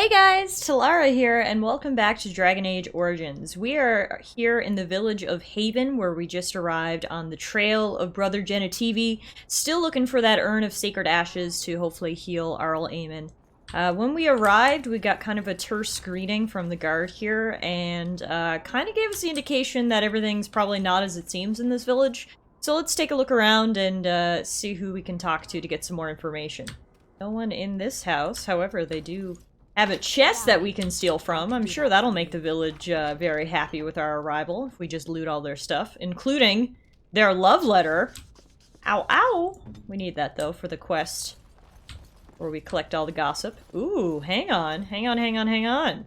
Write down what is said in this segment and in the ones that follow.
Hey guys, Tallara here, and welcome back to Dragon Age Origins. We are here in the village of Haven, where we just arrived on the trail of Brother Genitivi, still looking for that urn of sacred ashes to hopefully heal Arl Eamon. When we arrived, we got kind of a terse greeting from the guard here, and kind of gave us the indication that everything's probably not as it seems in this village. So let's take a look around and see who we can talk to get some more information. No one in this house, however, they do have a chest that we can steal from. I'm sure that'll make the village very happy with our arrival if we just loot all their stuff, including their love letter. Ow, ow! We need that, though, for the quest where we collect all the gossip. Ooh, hang on. On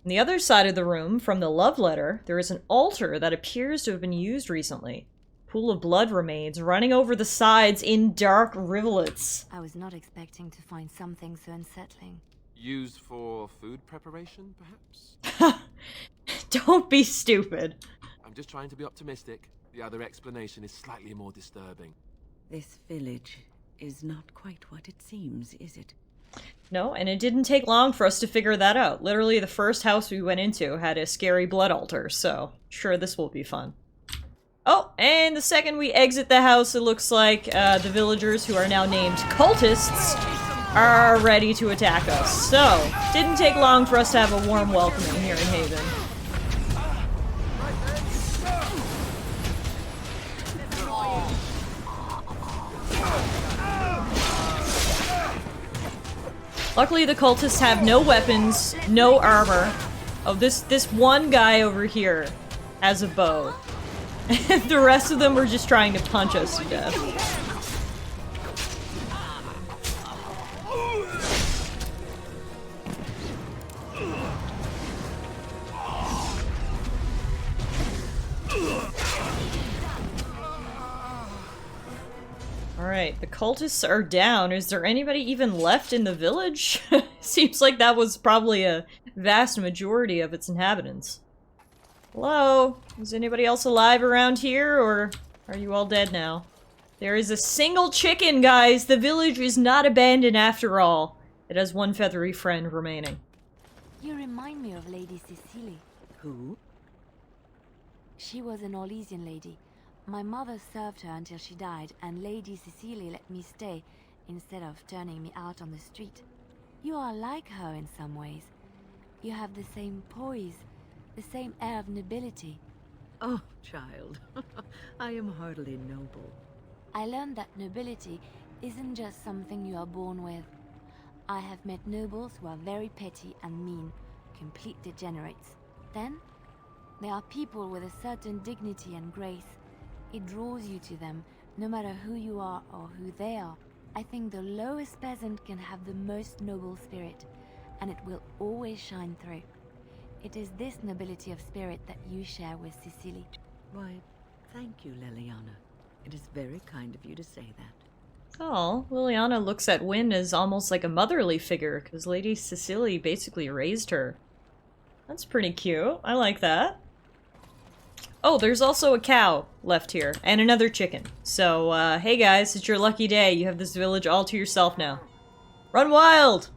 the other side of the room, from the love letter, there is an altar that appears to have been used recently. Pool of blood remains running over the sides in dark rivulets. I was not expecting to find something so unsettling. Used for food preparation, perhaps? Don't be stupid. I'm just trying to be optimistic. The other explanation is slightly more disturbing. This village is not quite what it seems, is it? No, and it didn't take long for us to figure that out. Literally, the first house we went into had a scary blood altar, so sure, this will be fun. Oh, and the second we exit the house, it looks like the villagers, who are now named cultists, are ready to attack us. So, didn't take long for us to have a warm welcoming here in Haven. Luckily, the cultists have no weapons, no armor. Oh, this one guy over here has a bow. The rest of them were just trying to punch us to death. Alright, the cultists are down. Is there anybody even left in the village? Seems like that was probably a vast majority of its inhabitants. Hello? Is anybody else alive around here, or are you all dead now? There is a single chicken, guys! The village is not abandoned after all. It has one feathery friend remaining. You remind me of Lady Cecily. Who? She was an Orlesian lady. My mother served her until she died, and Lady Cecily let me stay instead of turning me out on the street. You are like her in some ways. You have the same poise, the same air of nobility. Oh, child. I am hardly noble. I learned that nobility isn't just something you are born with. I have met nobles who are very petty and mean, complete degenerates. Then, there are people with a certain dignity and grace. It draws you to them, no matter who you are or who they are. I think the lowest peasant can have the most noble spirit, and it will always shine through. It is this nobility of spirit that you share with Cecily. Why, thank you, Liliana. It is very kind of you to say that. Oh, Liliana looks at Wynne as almost like a motherly figure, because Lady Cecily basically raised her. That's pretty cute. I like that. Oh, there's also a cow left here, and another chicken. So, hey guys, it's your lucky day. You have this village all to yourself now. Run wild!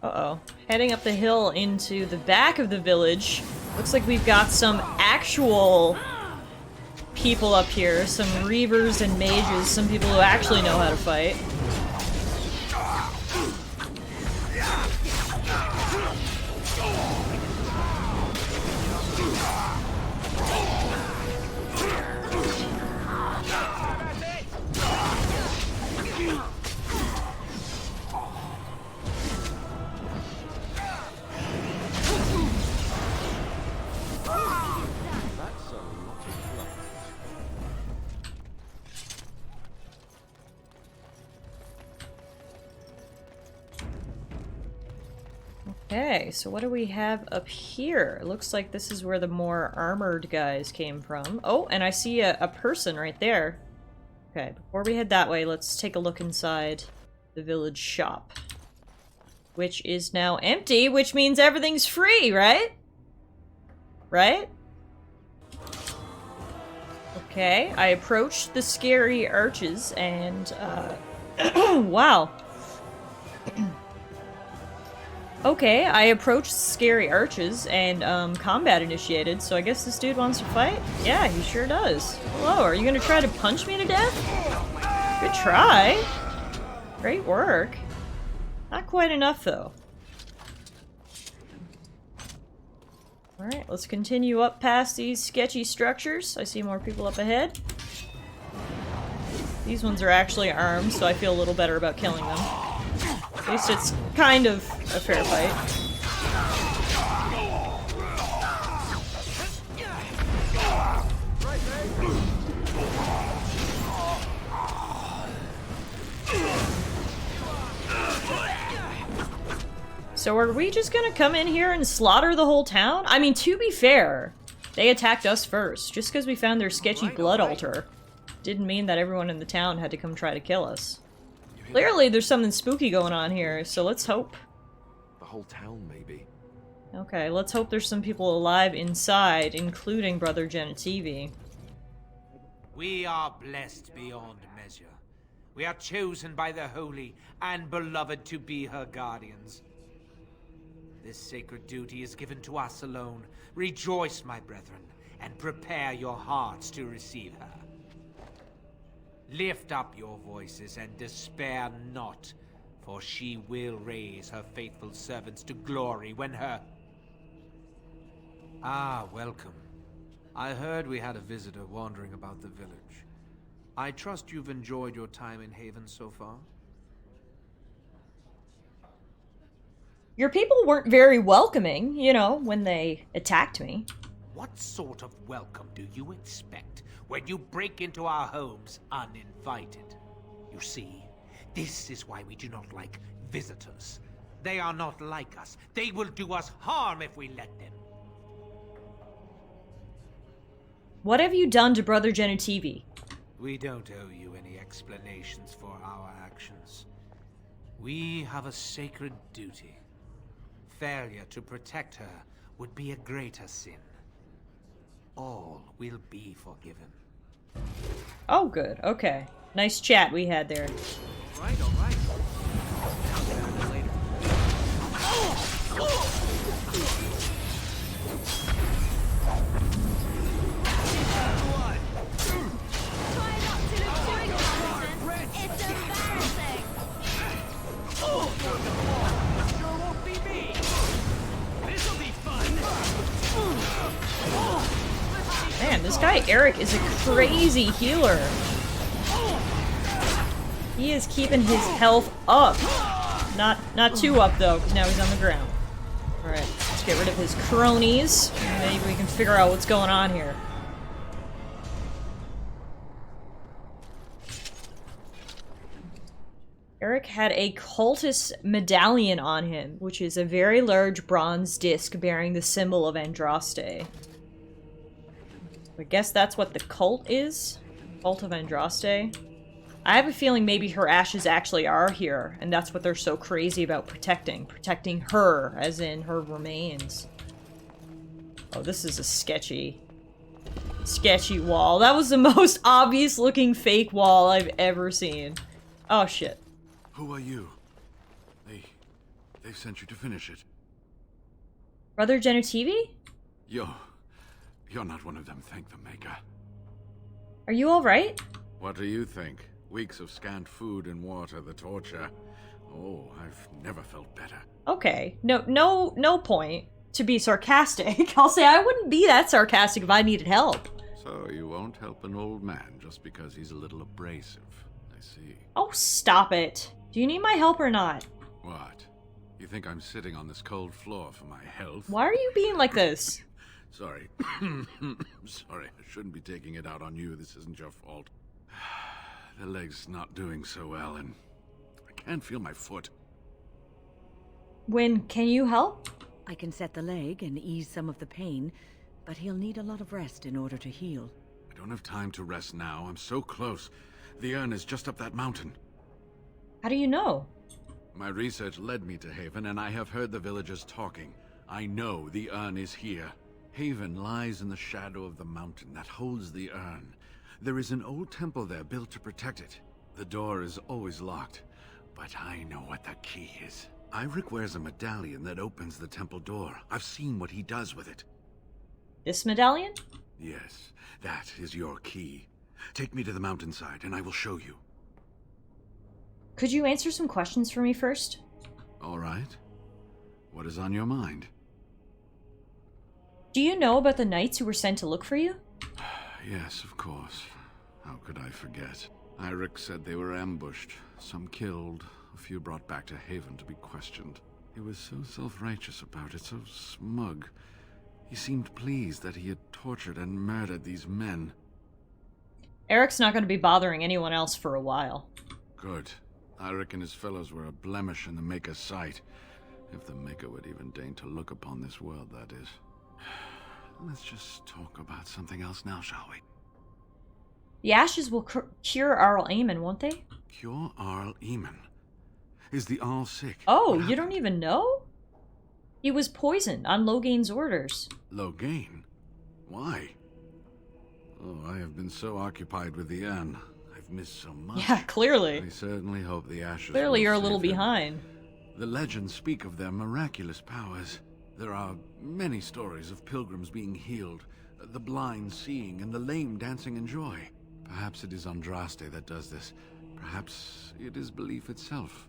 Uh-oh. Heading up the hill into the back of the village. Looks like we've got some actual people up here. Some reavers and mages. Some people who actually know how to fight. Okay, so what do we have up here? It looks like this is where the more armored guys came from. Oh, and I see a person right there. Okay, before we head that way, let's take a look inside the village shop. Which is now empty, which means everything's free, right? Right? Okay, I approached the scary arches and, wow. Okay, I approached scary arches and combat initiated, so I guess this dude wants to fight? Yeah, he sure does. Hello, are you gonna try to punch me to death? Good try. Great work. Not quite enough, though. Alright, let's continue up past these sketchy structures. I see more people up ahead. These ones are actually armed, so I feel a little better about killing them. At least it's kind of a fair fight. So are we just gonna come in here and slaughter the whole town? I mean, to be fair, they attacked us first. Just because we found their sketchy blood altar didn't mean that everyone in the town had to come try to kill us. Clearly, there's something spooky going on here, so let's hope. The whole town, maybe. Okay, let's hope there's some people alive inside, including Brother Genetivi. We are blessed beyond measure. We are chosen by the holy and beloved to be her guardians. This sacred duty is given to us alone. Rejoice, my brethren, and prepare your hearts to receive her. Lift up your voices and despair not, for she will raise her faithful servants to glory when her... Ah, welcome. I heard we had a visitor wandering about the village. I trust you've enjoyed your time in Haven so far? Your people weren't very welcoming, you know, when they attacked me. What sort of welcome do you expect when you break into our homes uninvited? You see, this is why we do not like visitors. They are not like us. They will do us harm if we let them. What have you done to Brother Genetivi? We don't owe you any explanations for our actions. We have a sacred duty. Failure to protect her would be a greater sin. All will be forgiven. Oh, good. Okay. Nice chat we had there. All right, all right. I'll get on it later. Try not to look too excited. It's embarrassing. Sure won't be me. This'll be fun. Man, this guy Eric is a crazy healer. He is keeping his health up. Not too up though, because now he's on the ground. Alright, let's get rid of his cronies. And maybe we can figure out what's going on here. Eric had a cultist medallion on him, which is a very large bronze disc bearing the symbol of Andraste. I guess that's what the cult is? Cult of Andraste? I have a feeling maybe her ashes actually are here, and that's what they're so crazy about protecting. Protecting her, as in her remains. Oh, this is a sketchy wall. That was the most obvious looking fake wall I've ever seen. Oh shit. Who are you? They've sent you to finish it. Brother Genetivi? You're not one of them, thank the Maker. Are you alright? What do you think? Weeks of scant food and water, the torture. Oh, I've never felt better. Okay. No point to be sarcastic. I'll say I wouldn't be that sarcastic if I needed help. So you won't help an old man just because he's a little abrasive. I see. Oh, stop it. Do you need my help or not? What? You think I'm sitting on this cold floor for my health? Why are you being like this? Sorry. Sorry, I shouldn't be taking it out on you. This isn't your fault. The leg's not doing so well, and I can't feel my foot. Can you help? I can set the leg and ease some of the pain, but he'll need a lot of rest in order to heal. I don't have time to rest now. I'm so close. The urn is just up that mountain. How do you know? My research led me to Haven, and I have heard the villagers talking. I know the urn is here. Haven lies in the shadow of the mountain that holds the urn. There is an old temple there built to protect it. The door is always locked, but I know what the key is. Iric wears a medallion that opens the temple door. I've seen what he does with it. This medallion? Yes, that is your key. Take me to the mountainside and I will show you. Could you answer some questions for me first? All right. What is on your mind? Do you know about the knights who were sent to look for you? Yes, of course. How could I forget? Iric said they were ambushed, some killed, a few brought back to Haven to be questioned. He was so self-righteous about it, so smug. He seemed pleased that he had tortured and murdered these men. Eric's not going to be bothering anyone else for a while. Good. Iric and his fellows were a blemish in the Maker's sight. If the Maker would even deign to look upon this world, that is. Let's just talk about something else now, shall we? The ashes will cure Arl Eamon, won't they? Cure Arl Eamon? Is the Arl sick? Oh, you don't even know? He was poisoned on Logain's orders. Logain? Why? Oh, I have been so occupied with the urn. I've missed so much. Yeah, clearly. I certainly hope the ashes Clearly will you're a save little them. behind. The legends speak of their miraculous powers. There are many stories of pilgrims being healed, the blind seeing, and the lame dancing in joy. Perhaps it is Andraste that does this. Perhaps it is belief itself.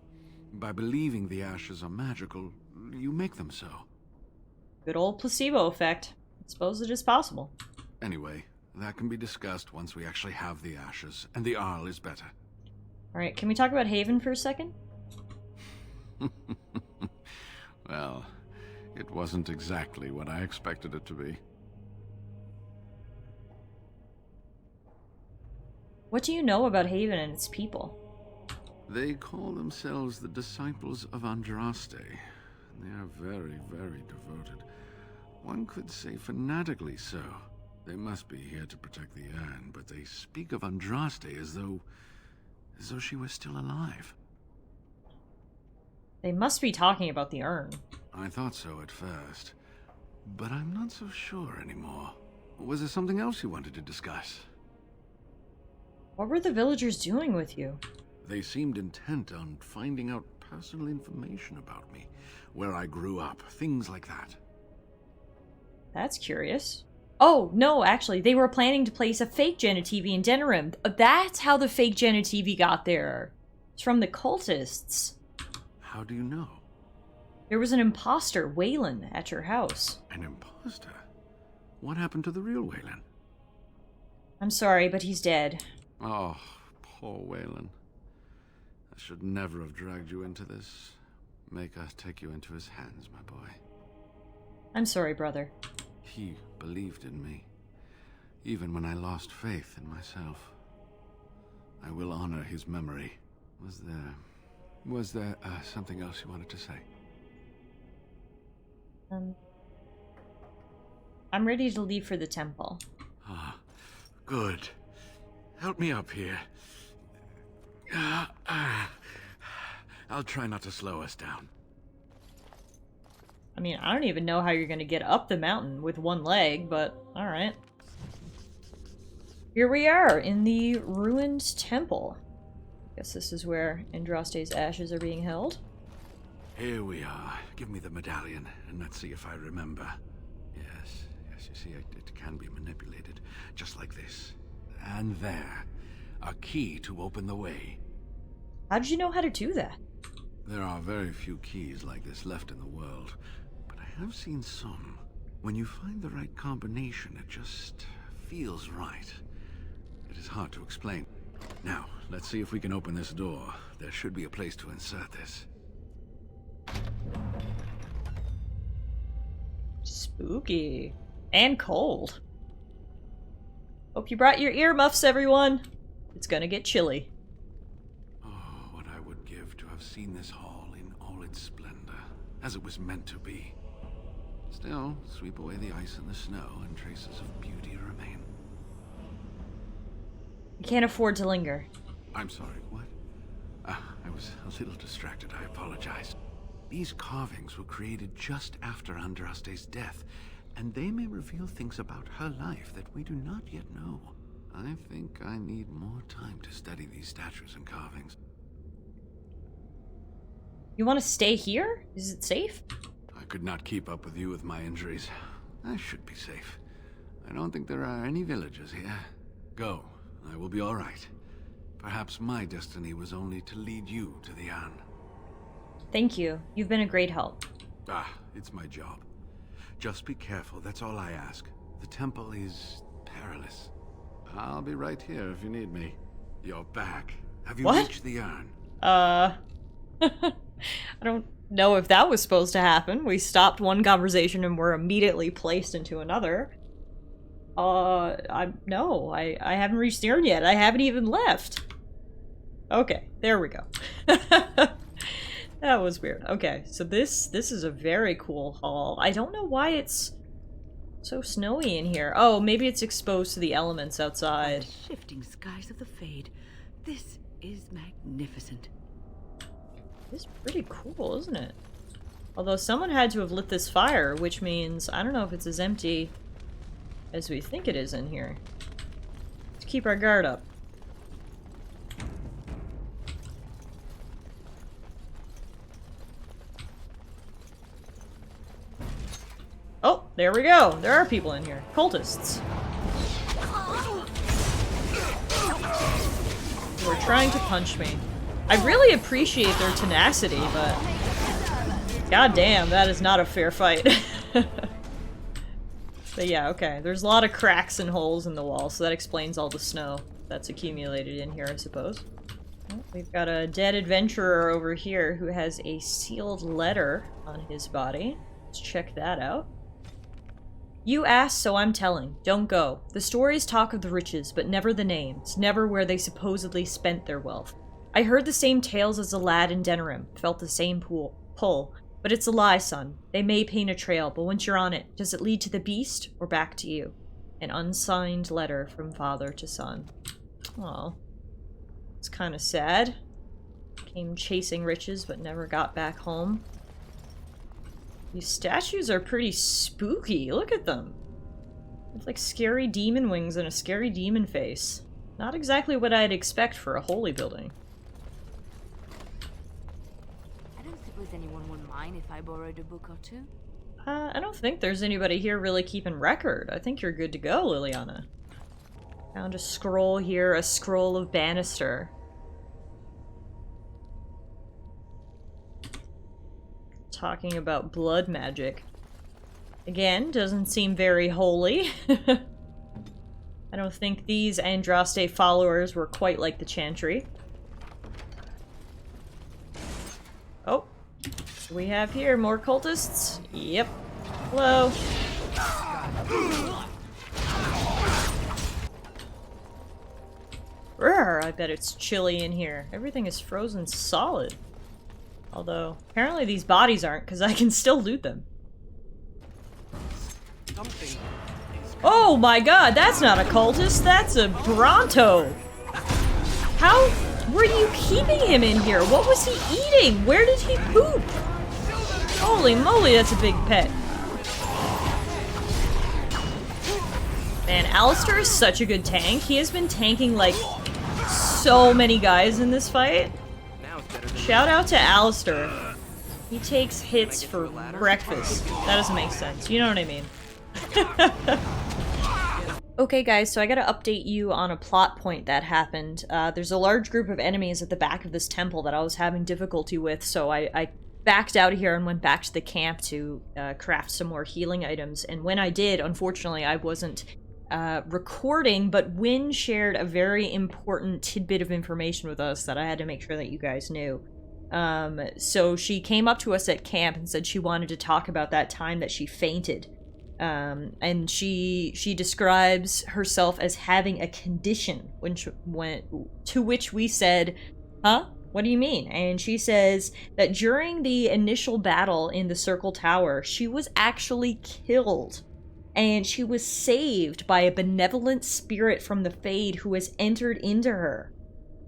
By believing the ashes are magical, you make them so. Good old placebo effect. I suppose it is possible. Anyway, that can be discussed once we actually have the ashes, and the Arl is better. Alright, can we talk about Haven for a second? Well, it wasn't exactly what I expected it to be. What do you know about Haven and its people? They call themselves the Disciples of Andraste. They are very, very devoted. One could say fanatically so. They must be here to protect the urn, but they speak of Andraste as though she was still alive. They must be talking about the urn. I thought so at first, but I'm not so sure anymore. Was there something else you wanted to discuss? What were the villagers doing with you? They seemed intent on finding out personal information about me, where I grew up, things like that. That's curious. Oh, no, actually, they were planning to place a fake Genitivi in Denerim. That's how the fake Genitivi got there. It's from the cultists. How do you know? There was an imposter, Waylon, at your house. An imposter? What happened to the real Waylon? I'm sorry, but he's dead. Oh, poor Waylon. I should never have dragged you into this. Make us take you into his hands, my boy. I'm sorry, brother. He believed in me, even when I lost faith in myself. I will honor his memory. Was there something else you wanted to say? I'm ready to leave for the temple. Ah, good. Help me up here. I'll try not to slow us down. I mean, I don't even know how you're going to get up the mountain with one leg, but alright. Here we are, in the ruined temple. Guess this is where Andraste's ashes are being held. Here we are. Give me the medallion, and let's see if I remember. Yes, you see, it can be manipulated, just like this. And there. A key to open the way. How did you know how to do that? There are very few keys like this left in the world, but I have seen some. When you find the right combination, it just feels right. It is hard to explain. Now, let's see if we can open this door. There should be a place to insert this. Spooky. And cold. Hope you brought your earmuffs, everyone. It's gonna get chilly. Oh, what I would give to have seen this hall in all its splendor, as it was meant to be. Still, sweep away the ice and the snow, and traces of beauty remain. You can't afford to linger. I'm sorry, what? I was a little distracted, I apologize. These carvings were created just after Andraste's death, and they may reveal things about her life that we do not yet know. I think I need more time to study these statues and carvings. You want to stay here? Is it safe? I could not keep up with you with my injuries. I should be safe. I don't think there are any villagers here. Go. I will be all right. Perhaps my destiny was only to lead you to the urn. Thank you. You've been a great help. Ah, it's my job. Just be careful, that's all I ask. The temple is perilous. I'll be right here if you need me. You're back. Have you What? reached the urn? I don't know if that was supposed to happen. We stopped one conversation and were immediately placed into another. No, I haven't reached the urn yet. I haven't even left. Okay, there we go. That was weird. Okay, so this is a very cool hall. I don't know why it's so snowy in here. Oh, maybe it's exposed to the elements outside. The shifting skies of the Fade. This is magnificent. It's pretty cool, isn't it? Although someone had to have lit this fire, which means I don't know if it's as empty as we think it is in here. Let's keep our guard up. Oh, there we go. There are people in here. Cultists. Who are trying to punch me. I really appreciate their tenacity, but god damn, that is not a fair fight. But yeah, okay. There's a lot of cracks and holes in the wall, so that explains all the snow that's accumulated in here, I suppose. Well, we've got a dead adventurer over here who has a sealed letter on his body. Let's check that out. You asked, so I'm telling. Don't go. The stories talk of the riches, but never the names, never where they supposedly spent their wealth. I heard the same tales as a lad in Denerim, felt the same pull. But it's a lie, son. They may paint a trail, but once you're on it, does it lead to the beast or back to you? An unsigned letter from father to son. Aw. It's kind of sad. Came chasing riches, but never got back home. These statues are pretty spooky. Look at them. With like scary demon wings and a scary demon face. Not exactly what I'd expect for a holy building. I don't suppose anyone would mind if I borrowed a book or two. I don't think there's anybody here really keeping record. I think you're good to go, Liliana. Found a scroll here, a scroll of Bannister. Talking about blood magic. Again, doesn't seem very holy. I don't think these Andraste followers were quite like the Chantry. Oh. We have here more cultists. Yep. Hello. Brr, I bet it's chilly in here. Everything is frozen solid. Although, apparently these bodies aren't, because I can still loot them. Oh my god, that's not a cultist, that's a Bronto! How were you keeping him in here? What was he eating? Where did he poop? Holy moly, that's a big pet. Man, Alistair is such a good tank. He has been tanking, like, so many guys in this fight. Shout out to Alistair. He takes hits for breakfast. That doesn't make sense. You know what I mean. Okay guys, so I gotta update you on a plot point that happened. There's a large group of enemies at the back of this temple that I was having difficulty with, so I backed out of here and went back to the camp to craft some more healing items. And when I did, unfortunately, I wasn't recording, but Wynn shared a very important tidbit of information with us that I had to make sure that you guys knew. So she came up to us at camp and said she wanted to talk about that time that she fainted. And she describes herself as having a condition, to which we said, huh? What do you mean? And she says that during the initial battle in the Circle Tower, she was actually killed. And she was saved by a benevolent spirit from the Fade who has entered into her.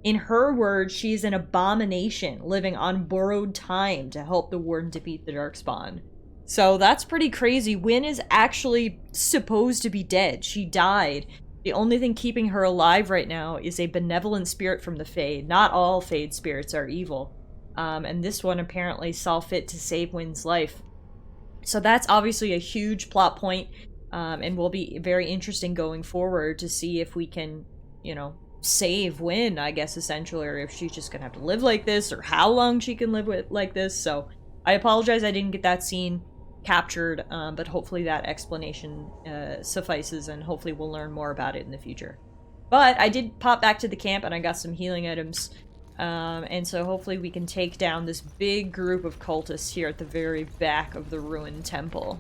In her words, she is an abomination living on borrowed time to help the Warden defeat the Darkspawn. So that's pretty crazy. Wynn is actually supposed to be dead. She died. The only thing keeping her alive right now is a benevolent spirit from the Fade. Not all Fade spirits are evil. and this one apparently saw fit to save Wynn's life. So that's obviously a huge plot point, and will be very interesting going forward to see if we can, you know, save Wynn, I guess, essentially, or if she's just gonna have to live like this, or how long she can live with like this. So I apologize I didn't get that scene captured, but hopefully that explanation suffices, and hopefully we'll learn more about it in the future. But I did pop back to the camp, and I got some healing items, and so hopefully we can take down this big group of cultists here at the very back of the ruined temple.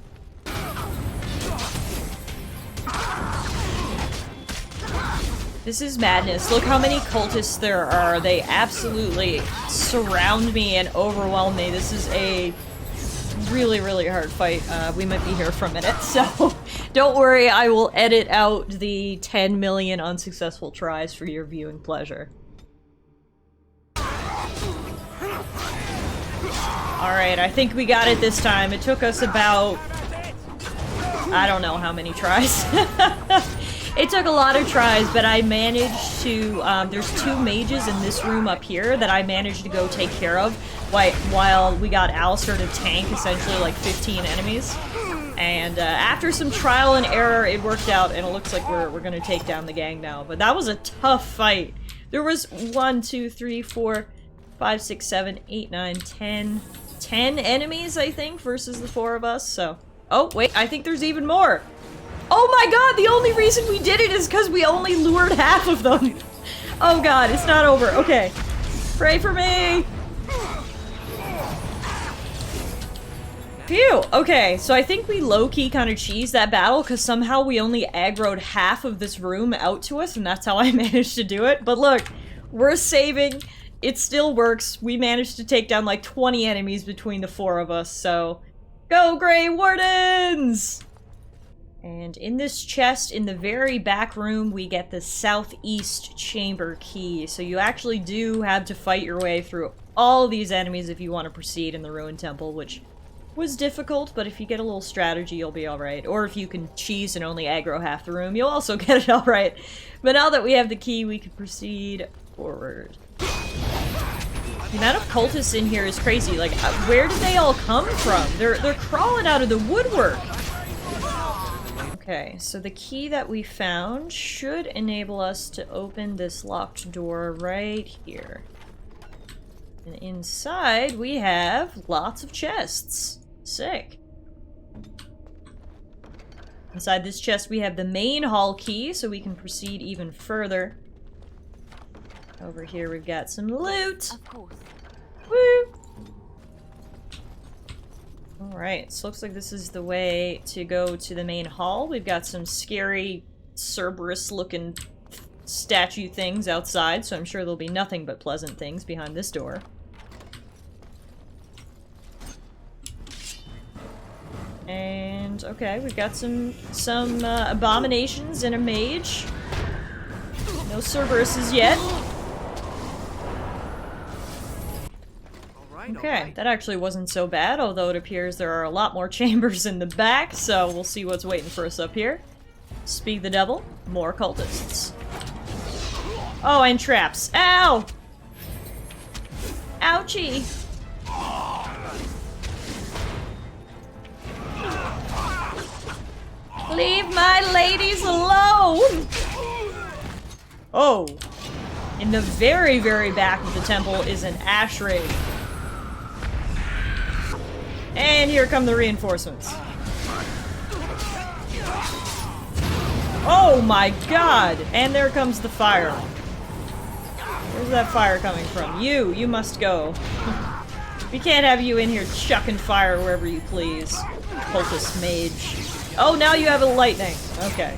This is madness. Look how many cultists there are. They absolutely surround me and overwhelm me. This is a really, really hard fight. We might be here for a minute, so don't worry, I will edit out the 10 million unsuccessful tries for your viewing pleasure. Alright, I think we got it this time. It took us about... I don't know how many tries. It took a lot of tries, but I managed to, there's 2 mages in this room up here that I managed to go take care of while we got Alistair to tank essentially like 15 enemies. And after some trial and error, it worked out, and it looks like we're gonna take down the gang now. But that was a tough fight. There was 1, 2, 3, 4, 5, 6, 7, 8, 9, 10 enemies, I think, versus the 4 of us, so... Oh, wait, I think there's even more! Oh my god, the only reason we did it is because we only lured half of them! Oh god, it's not over. Okay. Pray for me! Phew! Okay, so I think we low-key kind of cheesed that battle because somehow we only aggroed half of this room out to us, and that's how I managed to do it. But look, we're saving. It still works. We managed to take down like 20 enemies between the 4 of us, so... Go, Grey Wardens! And in this chest, in the very back room, we get the southeast chamber key. So you actually do have to fight your way through all these enemies if you want to proceed in the ruined temple, which was difficult, but if you get a little strategy, you'll be alright. Or if you can cheese and only aggro half the room, you'll also get it alright. But now that we have the key, we can proceed forward. The amount of cultists in here is crazy. Like, where did they all come from? They're crawling out of the woodwork. Okay, so the key that we found should enable us to open this locked door right here. And inside we have lots of chests. Sick. Inside this chest we have the main hall key, so we can proceed even further. Over here we've got some loot. Of course. Woo! Alright, so looks like this is the way to go to the main hall. We've got some scary, Cerberus-looking statue things outside, so I'm sure there'll be nothing but pleasant things behind this door. And, okay, we've got some abominations and a mage. No Cerberuses yet. Okay, that actually wasn't so bad, although it appears there are a lot more chambers in the back, so we'll see what's waiting for us up here. Speak the devil, more cultists. Oh, and traps. Ow! Ouchie! Leave my ladies alone! Oh. In the very, very back of the temple is an ash raid. And here come the reinforcements. Oh my god! And there comes the fire. Where's that fire coming from? You must go. We can't have you in here chucking fire wherever you please. Cultist mage. Oh, now you have a lightning. Okay.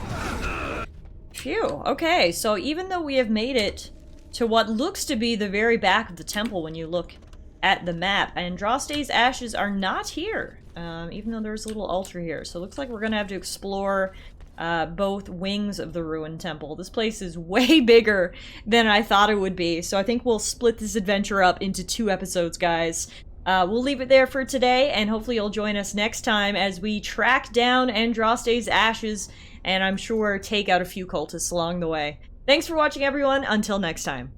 Phew. Okay, so even though we have made it to what looks to be the very back of the temple when you look at the map, Andraste's ashes are not here, even though there's a little altar here. So it looks like we're gonna have to explore both wings of the ruined temple. This place is way bigger than I thought it would be, so I think we'll split this adventure up into 2 episodes, guys. We'll leave it there for today, and hopefully you'll join us next time as we track down Andraste's ashes, and I'm sure take out a few cultists along the way. Thanks for watching, everyone. Until next time.